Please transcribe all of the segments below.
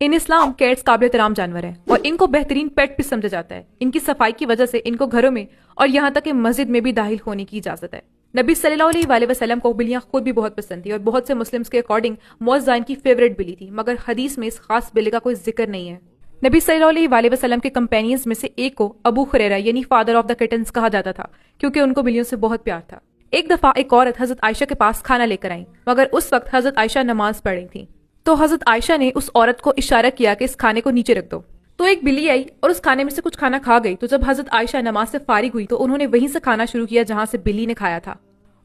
ان اسلام cats قابل احترام جانور ہیں اور ان کو بہترین پیٹ بھی سمجھا جاتا ہے. ان کی صفائی کی وجہ سے ان کو گھروں میں اور یہاں تک کہ مسجد میں بھی داخل ہونے کی اجازت ہے. نبی صلی اللہ علیہ وآلہ وسلم کو بلیاں خود بھی بہت پسند تھی اور بہت سے مسلمز کے اکارڈنگ موزائن کی فیوریٹ بلی تھی، مگر حدیث میں اس خاص بلی کا کوئی ذکر نہیں ہے. نبی صلی اللہ علیہ وآلہ وسلم کے کمپینینز میں سے ایک کو ابو خریرہ یعنی فادر آف دا کٹنز کہا جاتا تھا کیونکہ ان کو بلیوں سے بہت پیار تھا. ایک دفعہ ایک عورت حضرت عائشہ کے پاس کھانا لے کر آئی، مگر اس وقت حضرت عائشہ نماز پڑھ رہی تھی. تو حضرت عائشہ نے اس عورت کو اشارہ کیا کہ اس کھانے کو نیچے رکھ دو. تو ایک بلی آئی اور اس کھانے میں سے کچھ کھانا کھا گئی. تو جب حضرت عائشہ نماز سے فارغ ہوئی تو انہوں نے وہیں سے کھانا شروع کیا جہاں سے بلی نے کھایا تھا،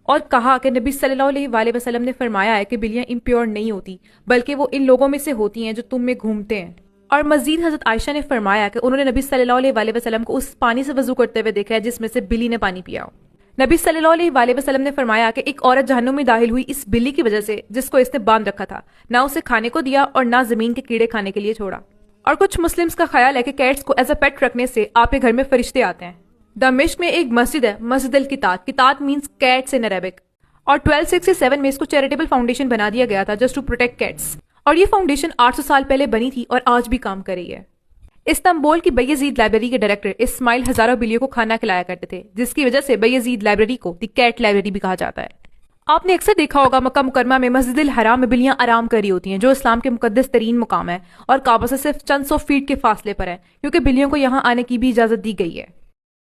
اور کہا کہ نبی صلی اللہ علیہ وآلہ وسلم نے فرمایا ہے کہ بلیاں امپیور نہیں ہوتی، بلکہ وہ ان لوگوں میں سے ہوتی ہیں جو تم میں گھومتے ہیں. اور مزید حضرت عائشہ نے فرمایا کہ انہوں نے نبی صلی اللہ علیہ وآلہ وسلم کو اس پانی سے وضو کرتے ہوئے دیکھا ہے جس میں سے بلی نے پانی پیا ہو. نبی صلی اللہ علیہ وآلہ وسلم نے فرمایا کہ ایک عورت جہنم میں داخل ہوئی اس بلی کی وجہ سے جس کو اس نے باندھ رکھا تھا، نہ اسے کھانے کو دیا اور نہ زمین کے کیڑے کھانے کے لیے چھوڑا. اور کچھ مسلمز کا خیال ہے کہ کیٹس کو ایز اے پیٹ رکھنے سے آپ کے گھر میں فرشتے آتے ہیں. دمشق میں ایک مسجد ہے، مسجد الکتات، کتات مینز کیٹس ان عربک، اور 1267 میں اس کو چیریٹیبل فاؤنڈیشن بنا دیا گیا تھا جسٹ ٹو پروٹیکٹ کیٹس. اور یہ فاؤنڈیشن 800 سال پہلے بنی تھی اور آج بھی کام کر رہی ہے. استنبول کی بیزید لائبریری کے ڈائریکٹر اسماعیل ہزاروں بلیوں کو کھانا کھلایا کرتے تھے، جس کی وجہ سے بیزید لائبریری کو دی کیٹ لائبریری بھی کہا جاتا ہے. آپ نے اکثر دیکھا ہوگا مکہ مکرمہ میں مسجد الحرام میں بلیاں آرام کر رہی ہوتی ہیں، جو اسلام کے مقدس ترین مقام ہے اور کعبہ سے صرف چند سو فیٹ کے فاصلے پر ہے، کیونکہ بلیوں کو یہاں آنے کی بھی اجازت دی گئی ہے.